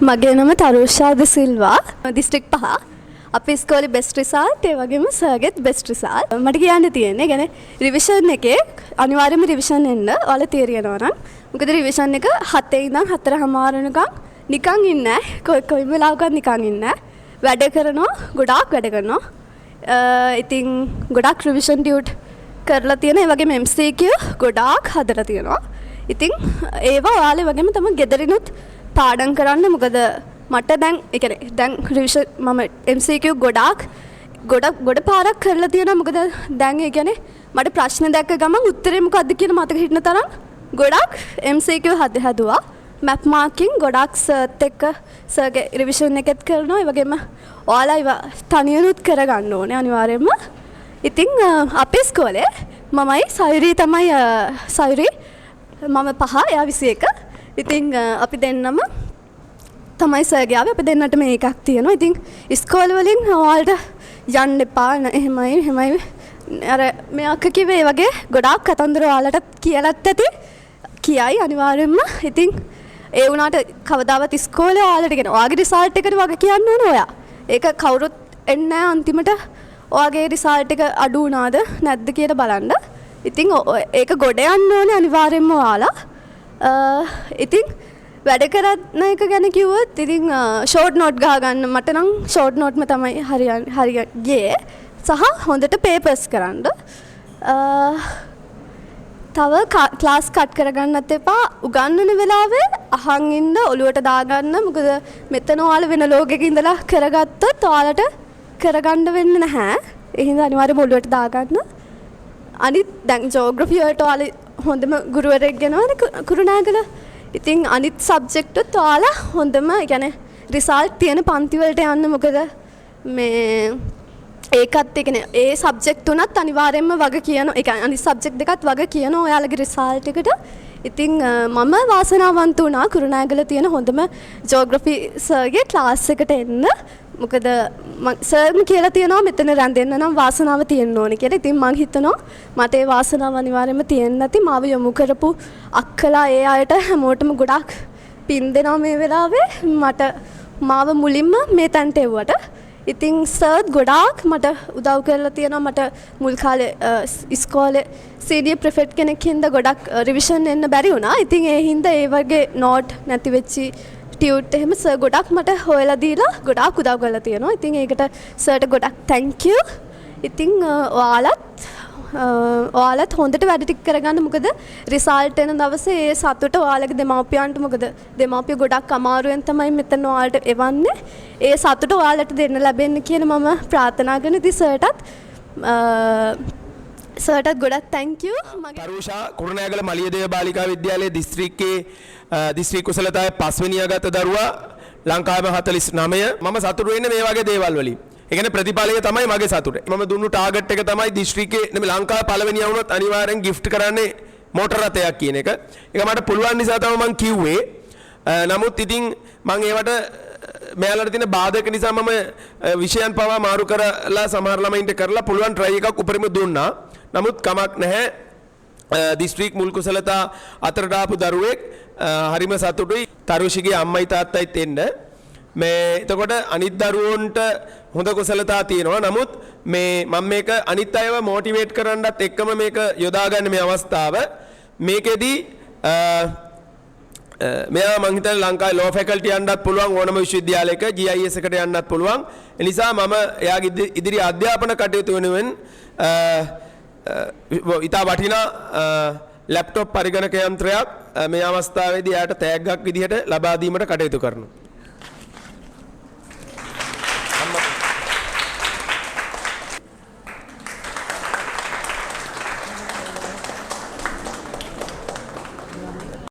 මගේ නම තරුෂා ද සිල්වා දිස්ත්‍රික් 5 අපේ ඉස්කෝලේ බෙස්ට් රිසල්ට් ඒ වගේම සර්ගෙත් බෙස්ට් රිසල්ට් මට කියන්න තියෙන්නේ يعني රිවිෂන් එකේ අනිවාර්යයෙන්ම රිවිෂන් එන්න ඔයාලා තීරියනවා නම් මොකද රිවිෂන් එක 7 ඉඳන් 4:00 වෙනකම් නිකන් ඉන්නේ කොයි වෙලාවකවත් නිකන් ඉන්නේ වැඩ කරනවා ගොඩාක් වැඩ කරනවා ඉතින් ගොඩාක් රිවිෂන් ඩියුට් කරලා තියෙන ඒ වගේම MCQ ගොඩාක් හදලා තියෙනවා ඉතින් ඒවා ඔයාලා වගේම තමයි ගෙදරිනුත් පාඩම් කරන්න මොකද මට දැන් ඒ කියන්නේ දැන් රිවිෂන් මම MCQ ගොඩ පාරක් කරලා තියෙනවා මොකද දැන් ඒ කියන්නේ මට ප්‍රශ්න දැක්ක ගමන් උත්තරේ මොකද්ද කියන මතක හිටින තරම් ගොඩක් MCQ හදුවා මැප් මාකින් ගොඩක් සර්ත් එක්ක සර්ගේ රිවිෂන් එකත් කරනවා ඒ වගේම ඔයාලා ඒවා තනියනුත් කරගන්න ඕනේ අනිවාර්යයෙන්ම ඉතින් අපේ ඉස්කෝලේ මමයි සයුරි තමයි සයුරි මම 5 එයා 21 ඉතින් අපි දෙන්නම තමයි සර්ගේ ආවේ අපි දෙන්නට මේකක් තියෙනවා. ඉතින් ඉස්කෝල වලින් ඔයාලට යන්න එපා එහෙමයි අර මේ අක්ක කිව්වේ වගේ ගොඩාක් කතන්දර ඔයාලට කියලාත් ඇති කියයි අනිවාර්යයෙන්ම. ඉතින් ඒ වුණාට කවදාවත් ඉස්කෝලේ ඔයාලට කියන ඔයාගේ රිසල්ට් එකට වගේ කියන්න ඕන ඔයා. ඒක කවුරුත් එන්නේ නැහැ අන්තිමට ඔයාගේ රිසල්ට් එක අඩු වුණාද නැද්ද කියලා බලන්න. ඉතින් ඒක ගොඩ යන්න ඕනේ අනිවාර්යයෙන්ම ඔයාලා. ඉතින් වැඩ කරන එක ගැන කිව්වොත් ඉතින් ෂෝට් නෝට් ගහ ගන්න මට නම් ෂෝට් නෝට්ම තමයි හරියන්නේ සහ හොඳට පේපර්ස් කරන්න. තව ක්ලාස් කට් කරගන්නත් එපා උගන්වන වෙලාවේ අහන් ඉන්න ඔලුවට දාගන්න මොකද මෙතන ඔයාලා වෙන ලෝකෙක ඉඳලා කරගත්තොත් ඔයාලට කරගන්න වෙන්නේ නැහැ. ඒ හින්දා අනිවාර්යයෙන්ම ඔලුවට දාගන්න. අනිත් දැන් ජෝග්‍රෆි වලට ඔයාලා හොඳම ගුරුවරයෙක් ගෙනවනේ කුරුණෑගල. ඉතින් අනිත් සබ්ජෙක්ට් උත් ඔයාලා හොඳම يعني රිසල්ට් තියෙන පන්ති වලට යන්න මොකද මේ ඒකත් ඒ කියන්නේ ඒ සබ්ජෙක්ට් තුනත් අනිවාර්යයෙන්ම වග කියන ඒ කියන්නේ අනිත් සබ්ජෙක්ට් දෙකත් වග කියන ඔයාලගේ රිසල්ට් එකට. ඉතින් මම වාසනාවන්ත වුණා කුරුණෑගල තියෙන හොඳම ජෝග්‍රෆි සර්ගේ ක්ලාස් එකට එන්න. මොකද සර්ම කියලා තියෙනවා මෙතන රැඳෙන්න නම් වාසනාව තියෙන්න ඕනේ කියලා. ඉතින් මං හිතනවා මට ඒ වාසනාව අනිවාර්යයෙන්ම තියෙන්න නැති මාව යොමු කරපු අක්කලා ඒ අයට හැමෝටම ගොඩාක් පින් දෙනවා මේ වෙලාවේ මට මාව මුලින්ම මේ තැනට එව්වට. ඉතින් සර් ගොඩාක් මට උදව් කරලා තියෙනවා. මට මුල් කාලේ ඉස්කෝලේ සීනියර් ප්‍රිෆෙක්ට් කෙනෙක් හින්දා ගොඩක් රිවිෂන් එන්න බැරි වුණා. ඉතින් ඒ හින්දා ඒ වගේ නෝට් නැති වෙච්චි ටියුට් එහෙම සර් ගොඩක් මට හොයලා දීලා ගොඩාක් උදව් කරලා තියෙනවා. ඉතින් ඒකට සර්ට ගොඩක් thank you. ඉතින් ඔයාලත් හොඳට වැඩ ටික කරගන්න මොකද රිසල්ට් එන දවසේ ඒ සතුට ඔයාලගේ දෙමාපියන්ට මොකද දෙමාපිය ගොඩක් අමාරුවෙන් තමයි මෙතන ඔයාලට එවන්නේ. ඒ සතුට ඔයාලට දෙන්න ලැබෙන්න කියලා මම ප්‍රාර්ථනා කරන ඉතින් සර්ටත් ගොඩක් thank you. තරුෂා කුරුණෑගල මලියදේව බාලිකා විද්‍යාලයේ දිස්ත්‍රික් කුසලතාවේ 5 වෙනියා ගත දරුවා ලංකාවේ 49 මම සතුටු වෙන්නේ මේ වගේ දේවල් වලින්. ඒ කියන්නේ ප්‍රතිඵලය තමයි මගේ සතුට. මම දුන්නු ටාගට් එක තමයි දිස්ත්‍රික්කේ නෙමෙයි ලංකාවේ පළවෙනියා වුණොත් අනිවාර්යෙන් ගිෆ්ට් කරන්නේ මෝටර රථයක් කියන එක. ඒක මට පුළුවන් නිසා තමයි මම කිව්වේ. නමුත් ඉතින් මම ඒවට මෙයාලට තියෙන බාධක නිසා මම විෂයන් පවා මාරු කරලා සමහර ළමයින්ට කරලා පුළුවන් try එකක් උපරිම දුන්නා. නමුත් කමක් නැහැ. දිස්ත්‍රික් මුල් කුසලතා අතරට ආපු දරුවෙක් හරිම සතුටුයි. තරුෂිගේ අම්මයි තාත්තයිත් එන්න. මේ එතකොට අනිත් දරුවන්ට හොඳ කුසලතා තියෙනවා. නමුත් මේ මම මේක අනිත් අයව මොටිවේට් කරන්නත් එක්කම මේක යොදාගන්න මේ අවස්ථාව. මේකෙදි මෙයා මං හිතන්නේ ලංකාවේ ලෝ ෆැකල්ටි යන්නත් පුළුවන් ඕනම විශ්වවිද්‍යාලයක GIS එකට යන්නත් පුළුවන්. ඒ නිසා මම එයාගේ ඉදිරි අධ්‍යාපන කටයුතු වෙනුවෙන් ඉතා වටිනා ලැප්ටොප් පරිගණක යන්ත්‍රයක් මේ අවස්ථාවේදී එයාට තෑග්ගක් විදිහට ලබා දීමට කටයුතු කරනවා.